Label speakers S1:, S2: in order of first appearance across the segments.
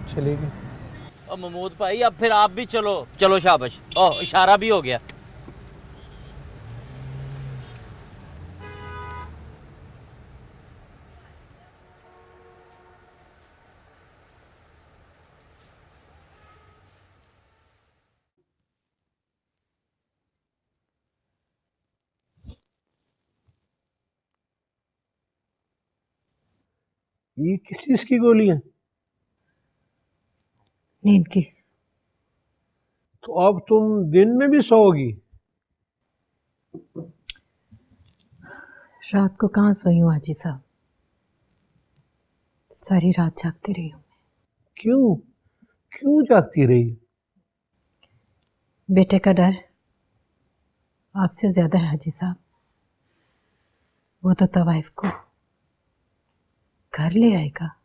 S1: चलेगी।
S2: और महमूद भाई अब फिर आप भी चलो। चलो शाबाश। ओह इशारा भी हो गया।
S1: ये किस चीज की गोली है?
S3: नींद की।
S1: तो अब तुम दिन में भी सोओगी?
S3: रात को कहाँ सोई हूँ हाजी साहब, सारी रात जागती रही हूँ।
S1: क्यों क्यों जागती रही?
S3: बेटे का डर आपसे ज्यादा है हाजी साहब। वो तो तवाइफ को घर ले आएगा।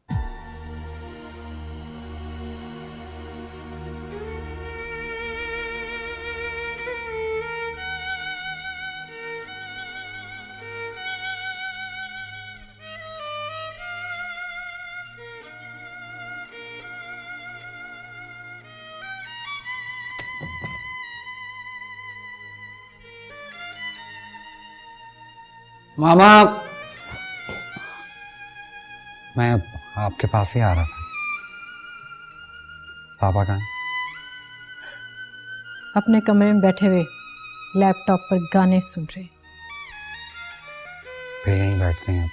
S4: मामा, मैं आपके पास ही आ रहा था। पापा कहाँ?
S3: अपने कमरे में बैठे हुए लैपटॉप पर गाने सुन रहे।
S4: फिर यहीं बैठते हैं।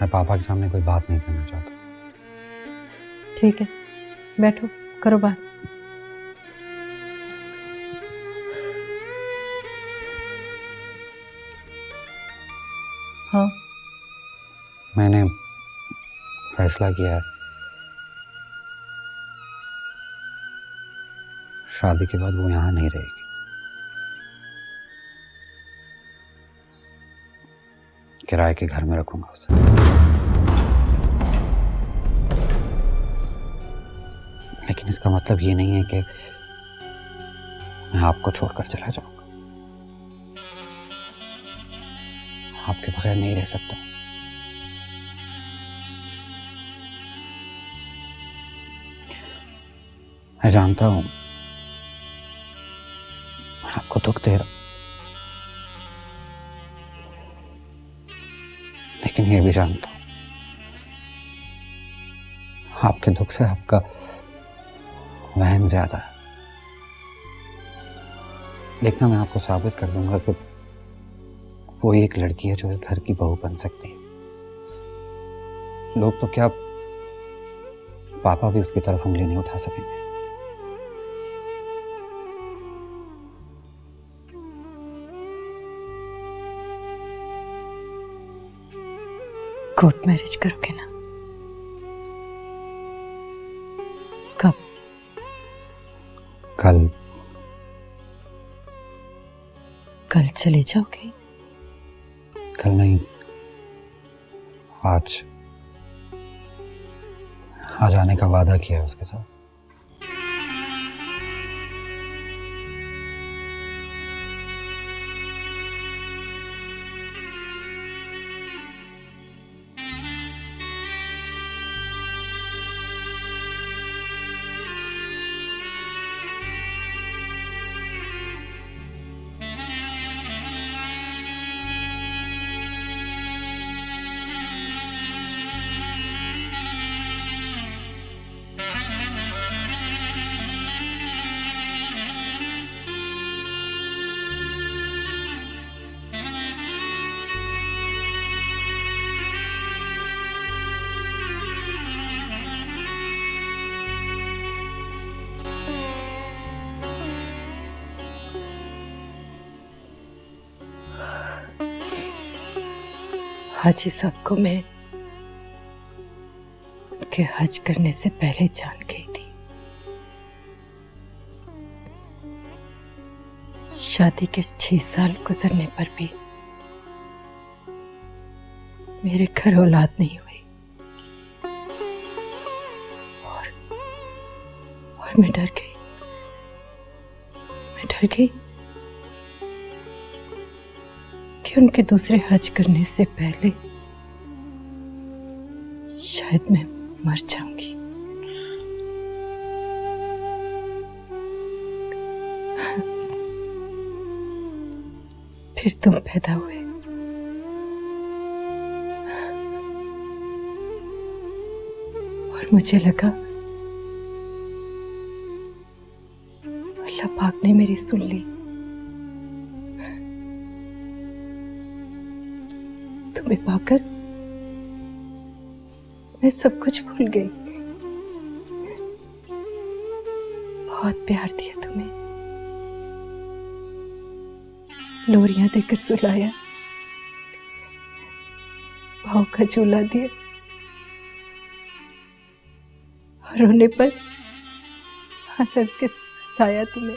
S4: मैं पापा के सामने कोई बात नहीं करना चाहता।
S3: ठीक है, बैठो, करो बात। हाँ,
S4: मैंने फैसला किया है, शादी के बाद वो यहाँ नहीं रहेगी। किराए के घर में रखूंगा उसे। लेकिन इसका मतलब ये नहीं है कि मैं आपको छोड़कर चला जाऊंगा। आपके बगैर नहीं रह सकता। मैं जानता हूं आपको दुख दे रहा हूं, लेकिन ये भी जानता हूं आपके दुख से आपका वहम ज्यादा है। लेकिन मैं आपको साबित कर दूंगा कि वो एक लड़की है जो इस घर की बहू बन सकती है। लोग तो क्या, पापा भी उसकी तरफ उंगली नहीं उठा सकेंगे।
S3: कोर्ट मैरिज करोगे ना? कब?
S4: कल।
S3: कल चले जाओगे?
S4: कल नहीं, आज आने का वादा किया है उसके साथ।
S3: हाजी साहब को मैं उनके हज करने से पहले जान गई थी। शादी के 6 साल गुजरने पर भी मेरे घर औलाद नहीं हुई, और मैं डर गई। कि उनके दूसरे हज करने से पहले शायद मैं मर जाऊंगी। फिर तुम पैदा हुए, और मुझे लगा अल्लाह पाक ने मेरी सुन ली। तुम्हें पाकर मैं सब कुछ भूल गई। बहुत प्यार दिया तुम्हें, लोरियां देकर सुलाया, भाव का झूला दिया, और रोने पर हंस के हंसाया तुम्हें।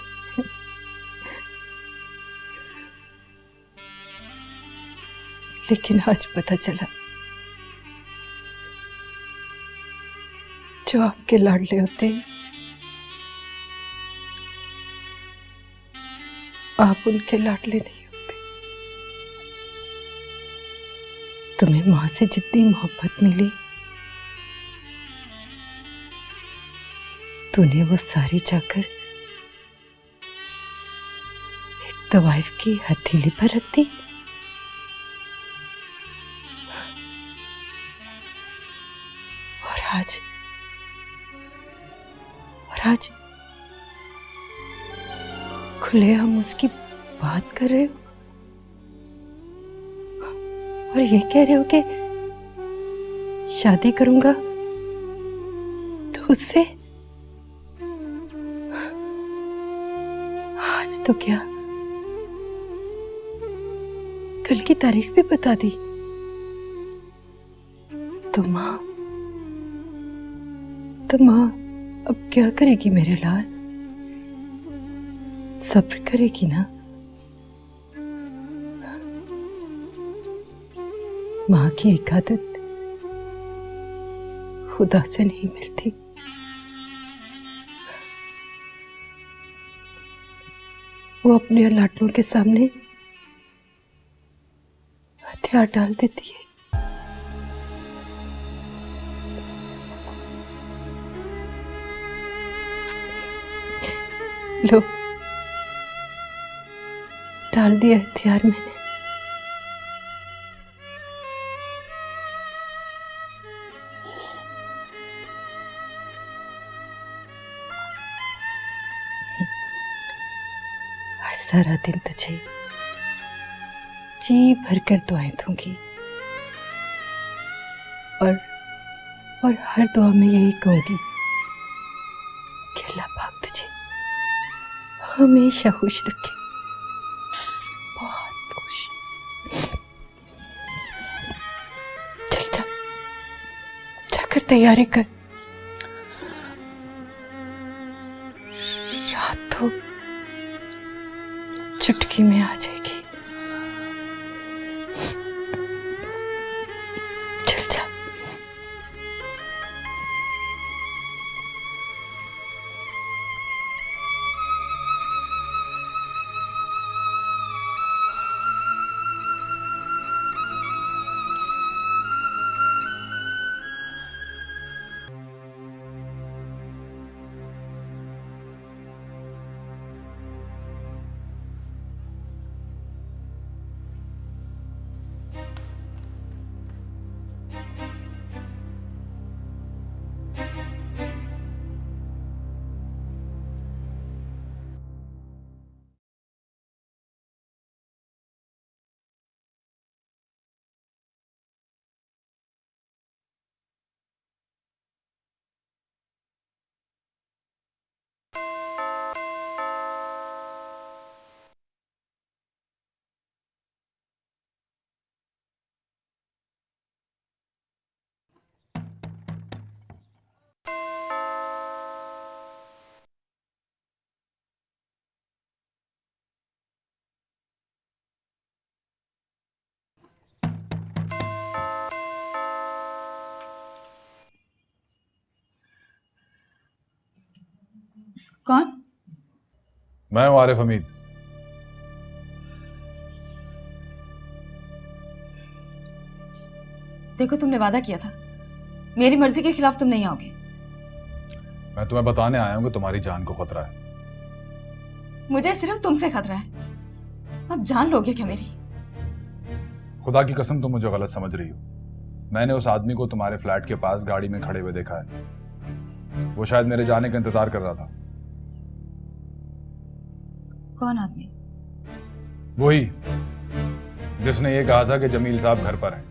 S3: लेकिन आज पता चला जो आपके लाडले होते हैं आप उनके लाडले नहीं होते। तुम्हें मां से जितनी मोहब्बत मिली तूने वो सारी जाकर एक तवाइफ की हथेली पर रख दी। और आज खुले हम उसकी बात कर रहे हो और ये कह रहे हो कि शादी करूंगा तो उससे। आज तो क्या कल की तारीख भी बता दी। तो मां अब क्या करेगी मेरे लाल? सब्र करेगी ना? मां की एक आदत खुदा से नहीं मिलती। वो अपने लाडलों के सामने हथियार डाल देती है। लो, डाल दिया हथियार मैंने। आज सारा दिन तुझे जी भरकर दुआएं दूंगी और हर दुआ में यही कहूंगी कि अल्लाह पाक तुझे हमेशा खुश रखे, बहुत खुश। चल जा, जाकर तैयारी कर। रात तो चुटकी में आ जाएगी। चल जा।
S5: कौन?
S6: मैं हूं आरिफ हमीद।
S5: देखो, तुमने वादा किया था मेरी मर्जी के खिलाफ तुम नहीं आओगे।
S6: मैं तुम्हें बताने आया हूँ कि तुम्हारी जान को खतरा है।
S5: मुझे सिर्फ तुमसे खतरा है, अब जान लोगे क्या मेरी?
S6: खुदा की कसम तुम मुझे गलत समझ रही हो। मैंने उस आदमी को तुम्हारे फ्लैट के पास गाड़ी में खड़े हुए देखा है। वो शायद मेरे जाने का इंतजार कर रहा था।
S5: कौन आदमी?
S6: वही जिसने ये कहा था कि जमील साहब घर पर हैं।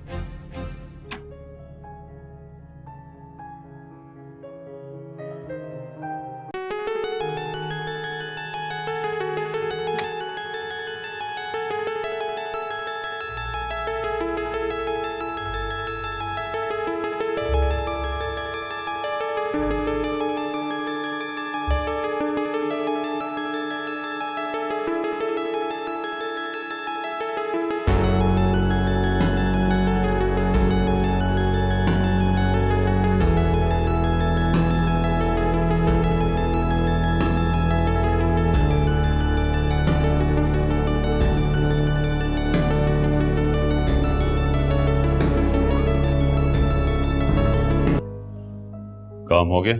S7: काम हो गया?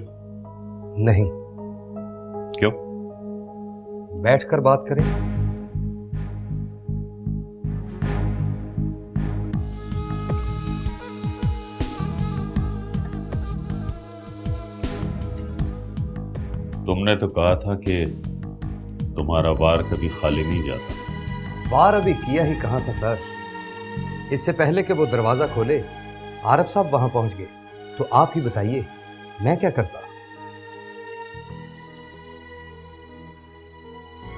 S8: नहीं।
S7: क्यों?
S8: बैठकर बात करें।
S7: तुमने तो कहा था कि तुम्हारा वार कभी खाली नहीं जाता।
S8: वार अभी किया ही कहाँ था सर। इससे पहले कि वो दरवाजा खोले आरफ साहब वहां पहुंच गए। तो आप ही बताइए मैं क्या करता?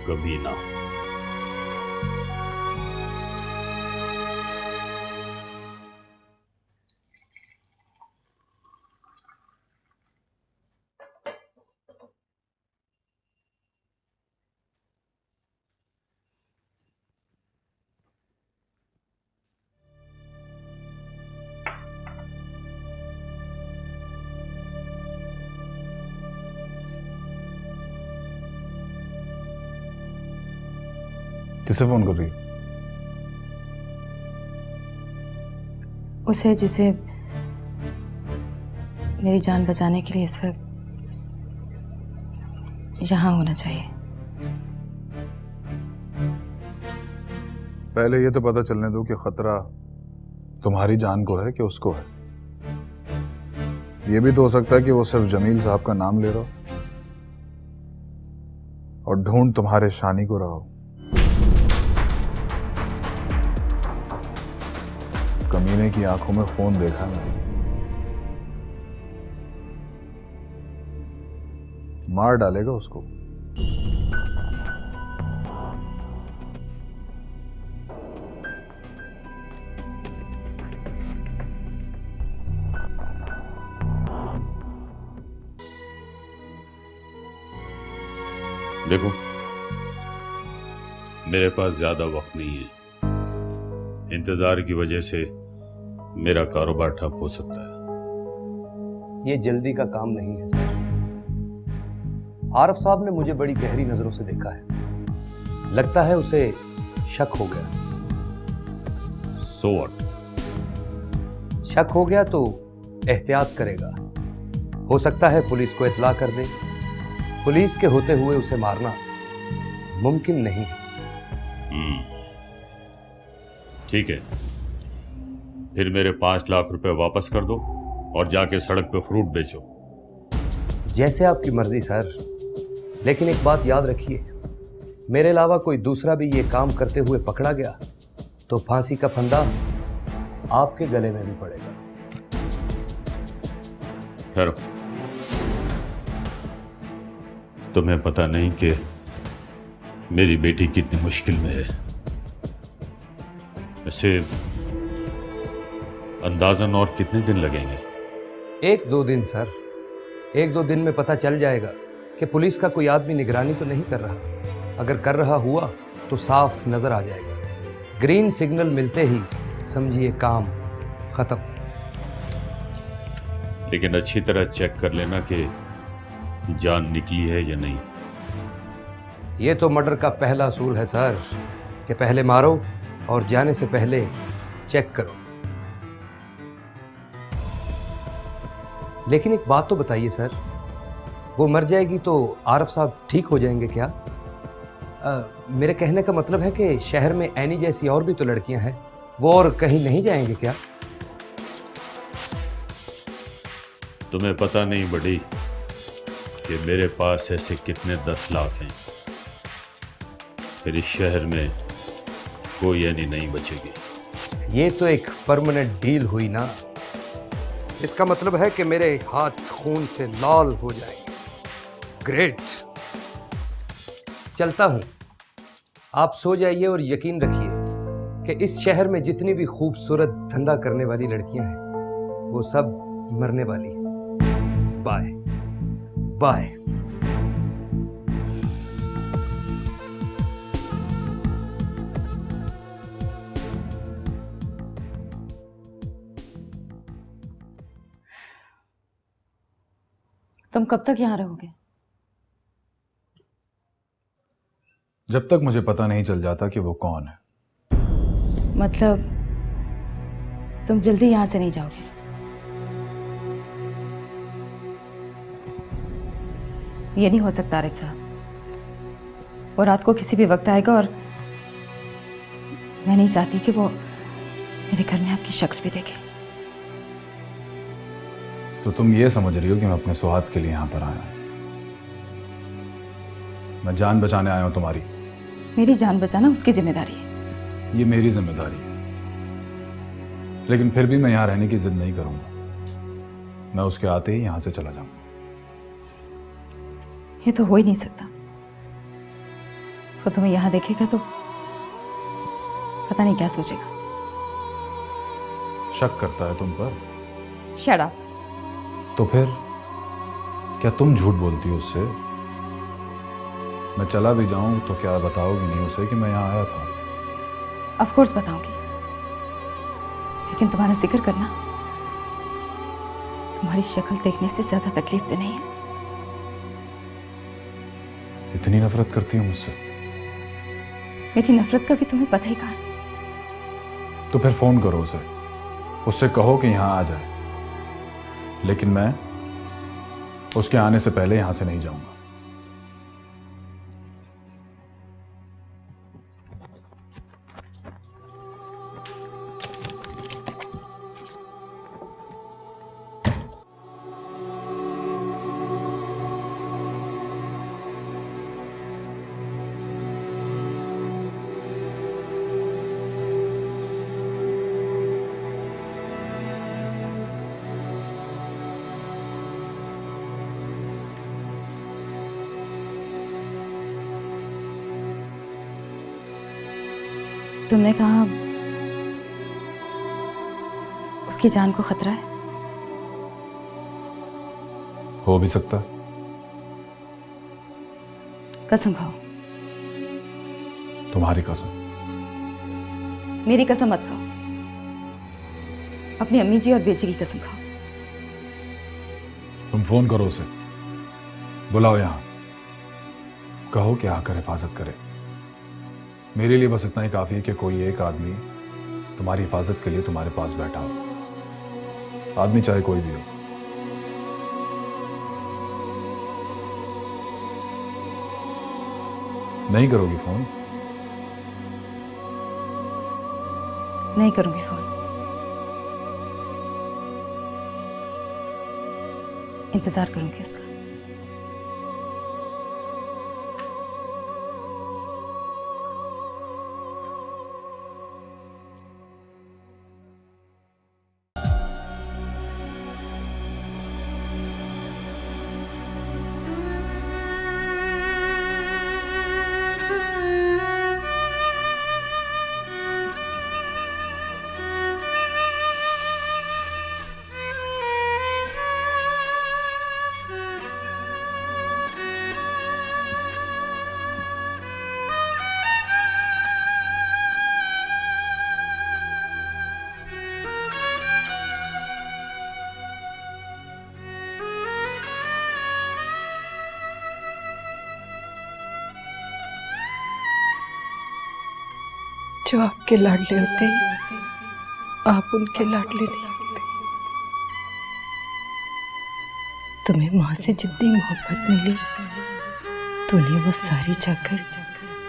S7: कभी ना।
S6: किसे फोन कर रही है?
S5: उसे जिसे मेरी जान बचाने के लिए इस वक्त यहां होना चाहिए।
S6: पहले ये तो पता चलने दो कि खतरा तुम्हारी जान को है कि उसको है। ये भी तो हो सकता है कि वो सिर्फ जमील साहब का नाम ले रहा हो और ढूंढ तुम्हारे शानी को रहा हो। कमीने की आंखों में खून देखा मैंने। मार डालेगा उसको।
S7: देखो, मेरे पास ज्यादा वक्त नहीं है। इंतजार की वजह से मेरा कारोबार ठप हो सकता है।
S8: ये जल्दी का काम नहीं है सर। आरफ साहब ने मुझे बड़ी गहरी नजरों से देखा है। लगता है उसे शक हो गया।
S7: So what?
S8: शक हो गया तो एहतियात करेगा। हो सकता है पुलिस को इत्ला कर दे। पुलिस के होते हुए उसे मारना मुमकिन नहीं है।
S7: ठीक है, फिर मेरे 5 लाख रुपए वापस कर दो और जाके सड़क पे फ्रूट बेचो।
S8: जैसे आपकी मर्जी सर, लेकिन एक बात याद रखिए, मेरे अलावा कोई दूसरा भी ये काम करते हुए पकड़ा गया तो फांसी का फंदा आपके गले में भी पड़ेगा।
S7: ठहरो, तुम्हें पता नहीं कि मेरी बेटी कितनी मुश्किल में है। ऐसे अंदाजन और कितने दिन लगेंगे?
S8: 1-2 दिन सर। 1-2 दिन में पता चल जाएगा कि पुलिस का कोई आदमी निगरानी तो नहीं कर रहा। अगर कर रहा हुआ तो साफ नजर आ जाएगा। ग्रीन सिग्नल मिलते ही समझिए काम खत्म।
S7: लेकिन अच्छी तरह चेक कर लेना कि जान निकली है या नहीं।
S8: ये तो मर्डर का पहला असूल है सर कि पहले मारो और जाने से पहले चेक करो। लेकिन एक बात तो बताइए सर, वो मर जाएगी तो आरफ साहब ठीक हो जाएंगे क्या? मेरे कहने का मतलब है कि शहर में एनी जैसी और भी तो लड़कियां हैं, वो और कहीं नहीं जाएंगे क्या?
S7: तुम्हें पता नहीं बड़ी कि मेरे पास ऐसे कितने 10 लाख हैं, फिर इस शहर में कोई एनी नहीं बचेगी।
S8: ये तो एक परमानेंट डील हुई ना। इसका मतलब है कि मेरे हाथ खून से लाल हो जाएंगे। ग्रेट, चलता हूं। आप सो जाइए और यकीन रखिए कि इस शहर में जितनी भी खूबसूरत धंधा करने वाली लड़कियां हैं वो सब मरने वाली हैं। Bye bye.
S5: तुम कब तक यहाँ रहोगे?
S6: जब तक मुझे पता नहीं चल जाता कि वो कौन है।
S5: मतलब तुम जल्दी यहाँ से नहीं जाओगे? ये नहीं हो सकता आरिफ साहब। वो रात को किसी भी वक्त आएगा और मैं नहीं चाहती कि वो मेरे घर में आपकी शक्ल भी देखे।
S6: तो तुम ये समझ रही हो कि मैं अपने सुहाग के लिए यहां पर आया हूं? मैं जान बचाने आया हूं तुम्हारी।
S5: मेरी जान बचाना उसकी जिम्मेदारी है।
S6: ये मेरी जिम्मेदारी है, लेकिन फिर भी मैं यहां रहने की जिद नहीं करूंगा। मैं उसके आते ही यहां से चला जाऊंगा।
S5: ये तो हो ही नहीं सकता। वो तुम्हें यहां देखेगा तो पता नहीं क्या सोचेगा।
S6: शक करता है तुम पर?
S5: Shut up.
S6: तो फिर क्या तुम झूठ बोलती हो उससे? मैं चला भी जाऊं तो क्या बताओगी नहीं उसे कि मैं यहां आया था?
S5: ऑफ कोर्स बताऊंगी, लेकिन तुम्हारा जिक्र करना तुम्हारी शक्ल देखने से ज्यादा तकलीफ दे नहीं है।
S6: इतनी नफरत करती हो मुझसे?
S5: मेरी नफरत का भी तुम्हें पता ही कहा है।
S6: तो फिर फोन करो उसे, उससे कहो कि यहां आ जाए, लेकिन मैं उसके आने से पहले यहां से नहीं जाऊंगा।
S5: तुमने कहा उसकी जान को खतरा है।
S6: हो भी सकता।
S5: कसम खाओ।
S6: तुम्हारी कसम।
S5: मेरी कसम मत खाओ, अपनी अम्मी जी और बेजी की कसम खाओ।
S6: तुम फोन करो उसे, बुलाओ यहां, कहो कि आकर हिफाजत करे। मेरे लिए बस इतना ही काफी है कि कोई एक आदमी तुम्हारी हिफाजत के लिए तुम्हारे पास बैठा हो, आदमी चाहे कोई भी हो। नहीं करोगी फोन?
S5: नहीं करूंगी फोन। इंतजार करूंगी उसका।
S3: जो आपके लाडले होते हैं आप उनके लाडले नहीं होते। तुम्हें माँ से जितनी मोहब्बत मिली तूने वो सारी जाकर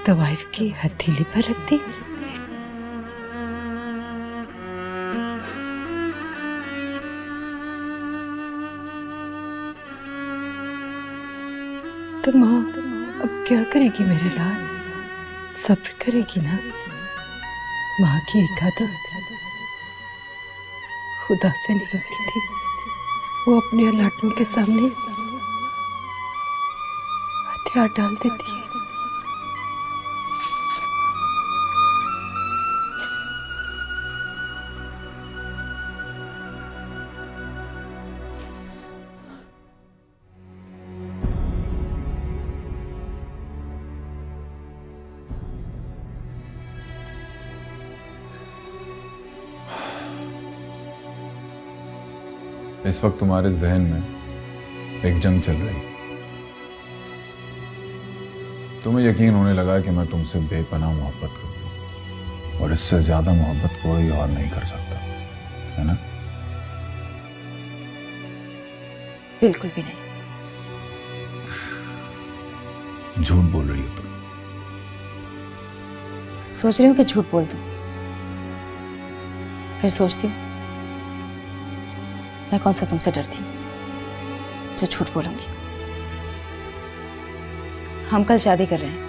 S3: तवाइफ की हथेली पर रख दी। तो माँ अब क्या करेगी मेरे लाल? सब्र करेगी ना? माँ की एक आदत खुदा से नहीं होती थी, वो अपने लाटों के सामने हथियार डाल देती है।
S6: इस वक्त तुम्हारे जहन में एक जंग चल रही। तुम्हें यकीन होने लगा कि मैं तुमसे बेपनाह मोहब्बत करता हूं और इससे ज्यादा मोहब्बत कोई और नहीं कर सकता, है ना?
S5: बिल्कुल भी नहीं।
S6: झूठ बोल रही हो तुम।
S5: सोच रही हूँ कि झूठ बोल दूं, फिर सोचती हूँ मैं कौन सा तुमसे डरती हूँ जो झूठ बोलूंगी। हम कल शादी कर रहे हैं,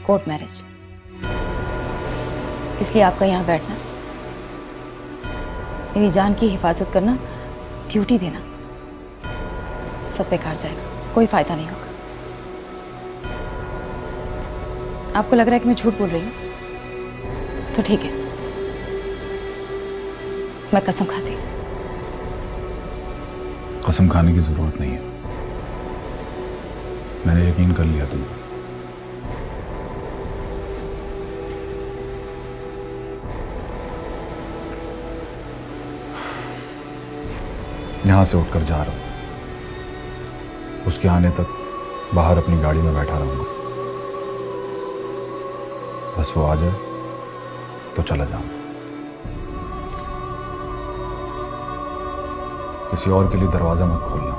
S5: कोर्ट मैरिज, इसलिए आपका यहां बैठना, मेरी जान की हिफाजत करना, ड्यूटी देना सब बेकार जाएगा, कोई फायदा नहीं होगा। आपको लग रहा है कि मैं झूठ बोल रही हूं, तो ठीक है, मैं कसम खाती हूं।
S6: कसम खाने की जरूरत नहीं है, मैंने यकीन कर लिया तुम। यहां से उठकर जा रहा हूं, उसके आने तक बाहर अपनी गाड़ी में बैठा रहूंगा, बस वो आ जाए तो चला जाऊंगा। किसी और के लिए दरवाजा मत खोलना,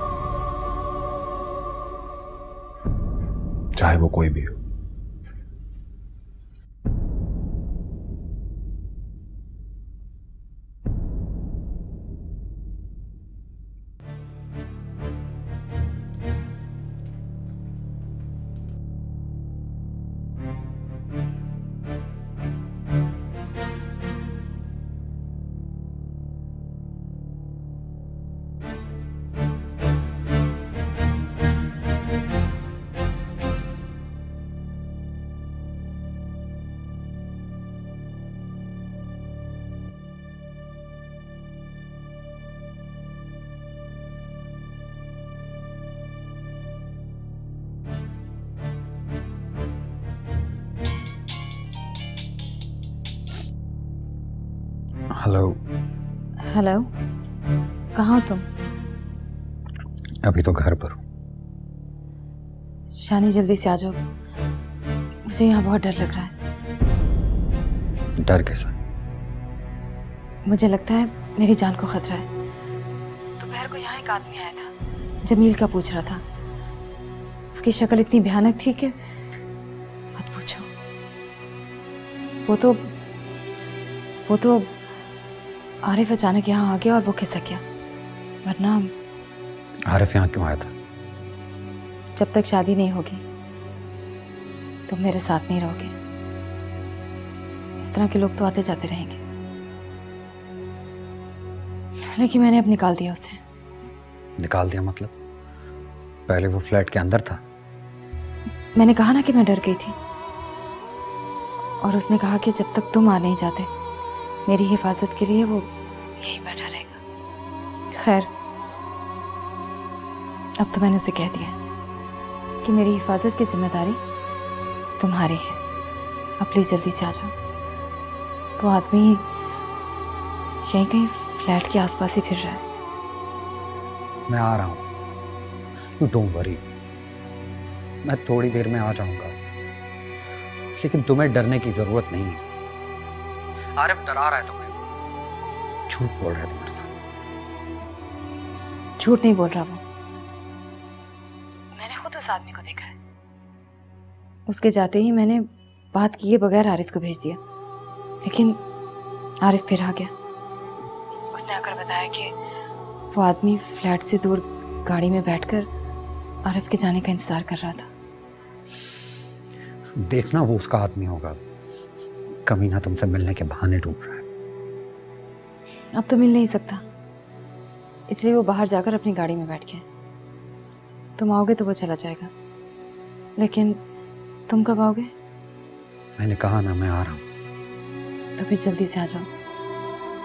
S6: चाहे वो कोई भी हो।
S4: हेलो।
S5: हेलो, कहाँ हो तुम?
S4: अभी तो घर पर हूँ।
S5: शानी जल्दी से आ जाओ, मुझे यहाँ बहुत डर लग रहा है।
S4: डर कैसा?
S5: मुझे लगता है मेरी जान को खतरा है। दोपहर को यहाँ एक आदमी आया था, जमील का पूछ रहा था। उसकी शक्ल इतनी भयानक थी कि मत पूछो। वो तो आरिफ अचानक यहाँ आ गया और वो खिसक गया, वरना।
S4: आरिफ यहाँ क्यों आया था?
S5: जब तक शादी नहीं होगी तुम मेरे साथ नहीं रहोगे। इस तरह के लोग तो आते जाते रहेंगे, लेकिन मैंने अब निकाल दिया उसे।
S4: निकाल दिया मतलब? पहले वो फ्लैट के अंदर था।
S5: मैंने कहा ना कि मैं डर गई थी, और उसने कहा कि जब तक तुम आ नहीं जाते मेरी हिफाजत के लिए वो यहीं बैठा रहेगा। खैर, अब तो मैंने उसे कह दिया कि मेरी हिफाजत की जिम्मेदारी तुम्हारी है। अब प्लीज जल्दी से आ जाओ। वो आदमी यहीं कहीं फ्लैट के आसपास ही फिर रहा है।
S4: मैं आ रहा हूँ, यू डोंट वरी, मैं थोड़ी देर में आ जाऊंगा। लेकिन तुम्हें डरने की जरूरत नहीं है। आरिफ डरा रहा है तुम्हें, झूठ बोल रहा है तुम्हारे साथ।
S5: झूठ नहीं बोल रहा वो। मैंने खुद उस आदमी को देखा है। उसके जाते ही मैंने बात किए बगैर आरिफ को भेज दिया, लेकिन आरिफ फिर आ गया। उसने आकर बताया कि वो आदमी फ्लैट से दूर गाड़ी में बैठकर आरिफ के जाने का इंतजार कर रहा था।
S4: देखना वो उसका आदमी होगा, कमीना तुमसे मिलने के बहाने ढूंढ रहा है।
S5: अब तो मिल नहीं सकता, इसलिए वो बाहर जाकर अपनी गाड़ी में बैठ गया। तुम आओगे तो वो चला जाएगा, लेकिन तुम कब आओगे?
S4: मैंने कहा ना, मैं आ रहा हूँ।
S5: तो फिर जल्दी से आ जाओ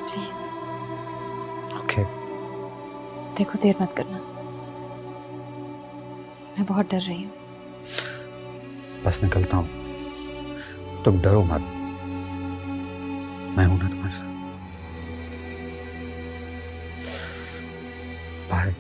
S5: प्लीज।
S4: ओके।
S5: देखो देर मत करना, मैं बहुत डर रही हूँ।
S4: बस निकलता हूँ, तुम डरो मत, मैं हूं ना तुम्हारे साथ। बाय।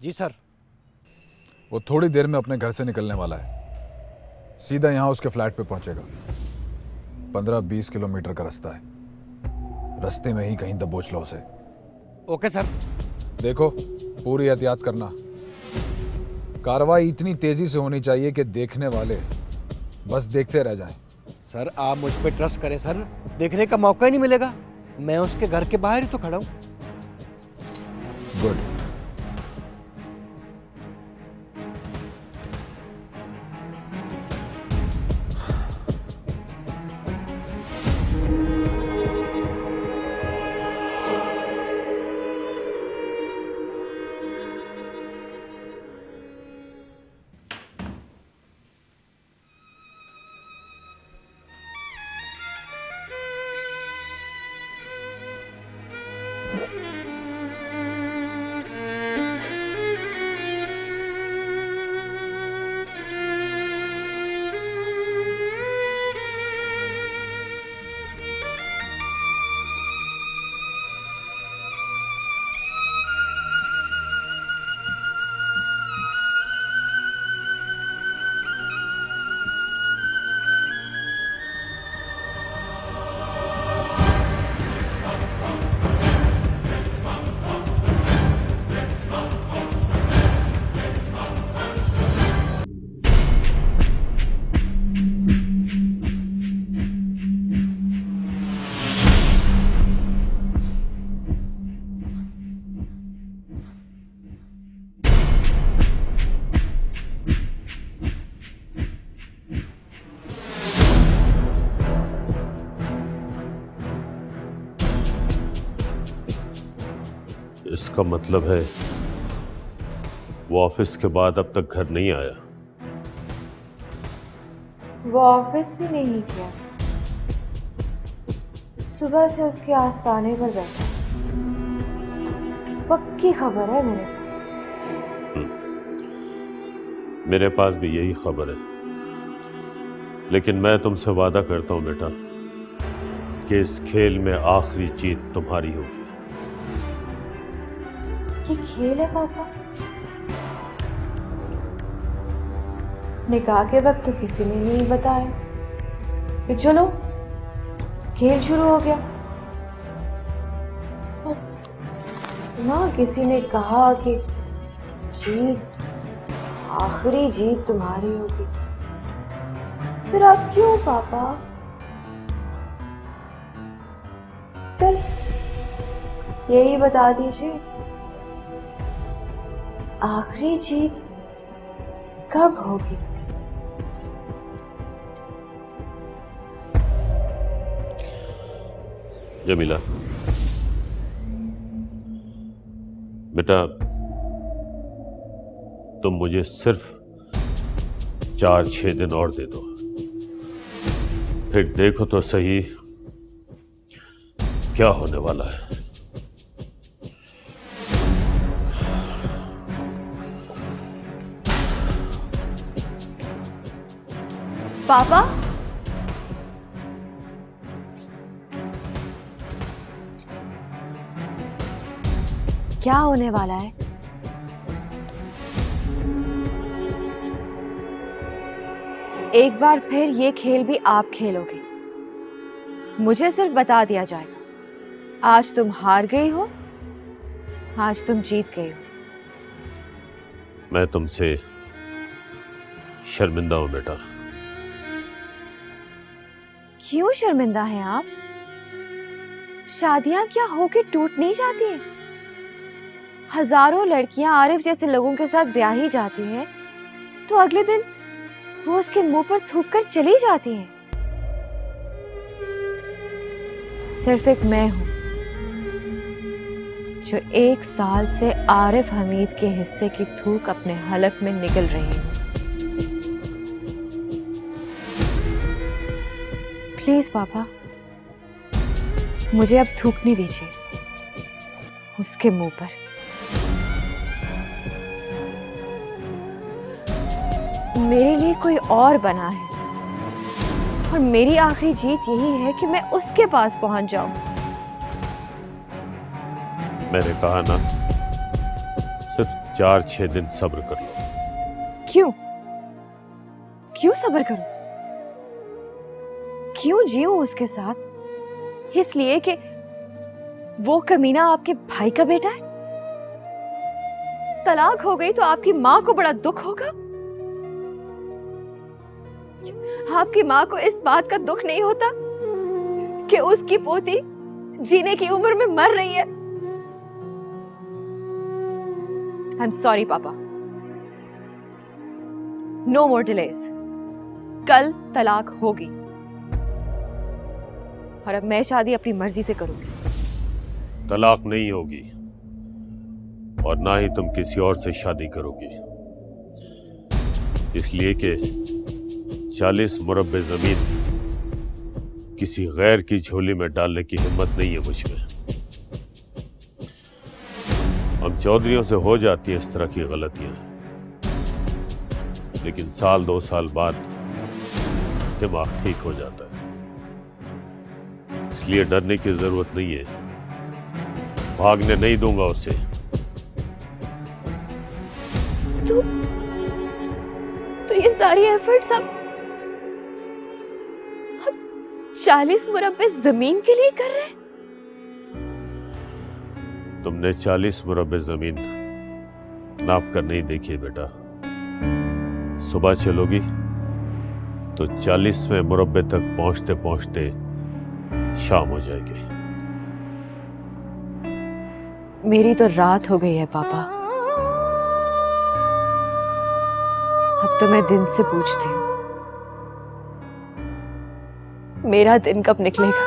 S9: जी सर।
S6: वो थोड़ी देर में अपने घर से निकलने वाला है, सीधा यहां उसके फ्लैट पे पहुंचेगा। 15-20 किलोमीटर का रास्ता है, रास्ते में ही कहीं दबोच लो उसे।
S9: Okay sir.
S6: देखो पूरी एहतियात करना, कार्रवाई इतनी तेजी से होनी चाहिए कि देखने वाले बस देखते रह जाएं।
S9: सर आप मुझ पर ट्रस्ट करें सर, देखने का मौका ही नहीं मिलेगा। मैं उसके घर के बाहर ही तो खड़ा हूँ।
S6: गुड।
S7: इसका मतलब है वो ऑफिस के बाद अब तक घर नहीं आया।
S10: वो ऑफिस भी नहीं गया, सुबह से उसके आस्थाने पर बैठा। पक्की खबर है मेरे पास।
S7: मेरे पास भी यही खबर है, लेकिन मैं तुमसे वादा करता हूं बेटा कि इस खेल में आखिरी जीत तुम्हारी होगी।
S10: ये खेल है पापा? निकाह के वक्त तो किसी ने नहीं बताया कि चलो खेल शुरू हो गया। ना किसी ने कहा कि जीत, आखिरी जीत तुम्हारी होगी। फिर आप क्यों पापा? चल यही बता दीजिए, आखिरी जीत कब होगी?
S7: जमीला बेटा, तुम मुझे सिर्फ 4-6 दिन और दे दो, फिर देखो तो सही क्या होने वाला है।
S10: पापा क्या होने वाला है? एक बार फिर ये खेल भी आप खेलोगे। मुझे सिर्फ बता दिया जाएगा, आज तुम हार गई हो, आज तुम जीत गई हो।
S7: मैं तुमसे शर्मिंदा हूं बेटा।
S10: क्यों शर्मिंदा हैं आप? शादियां क्या होके टूट नहीं जाती हैं? हजारों लड़कियां आरिफ जैसे लोगों के साथ ब्याही जाती हैं, तो अगले दिन वो उसके मुंह पर थूक कर चली जाती हैं। सिर्फ एक मैं हूं जो 1 साल से आरिफ हमीद के हिस्से की थूक अपने हलक में निगल रही हूं। प्लीज पापा, मुझे अब थूकने दीजिए उसके मुंह पर। मेरे लिए कोई और बना है और मेरी आखिरी जीत यही है कि मैं उसके पास पहुंच जाऊं।
S7: मैंने कहा ना, सिर्फ 4-6 दिन सब्र कर लो।
S10: क्यों? क्यों सब्र करूं? क्यों जीऊं उसके साथ? इसलिए कि वो कमीना आपके भाई का बेटा है? तलाक हो गई तो आपकी मां को बड़ा दुख होगा? आपकी मां को इस बात का दुख नहीं होता कि उसकी पोती जीने की उम्र में मर रही है? आई एम सॉरी पापा, नो मोर डिलेस। कल तलाक होगी और अब मैं शादी अपनी मर्जी से करूंगी।
S7: तलाक नहीं होगी और ना ही तुम किसी और से शादी करोगी, इसलिए कि 40 मुरब्बे जमीन किसी गैर की झोली में डालने की हिम्मत नहीं है मुझ में। हम चौधरियों से हो जाती है इस तरह की गलतियां, लेकिन 1-2 साल बाद दिमाग ठीक हो जाता है, इसलिए डरने की जरूरत नहीं है। भागने नहीं दूंगा उसे।
S10: तो ये सारी एफर्ट्स अब 40 मुरब्बे जमीन के लिए कर रहे हैं?
S7: तुमने 40 मुरब्बे जमीन नाप कर नहीं देखी है बेटा। सुबह चलोगी तो 40वें मुरब्बे तक पहुंचते पहुंचते शाम हो जाएगी।
S10: मेरी तो रात हो गई है पापा। अब तो मैं दिन से पूछती हूँ, मेरा दिन कब निकलेगा?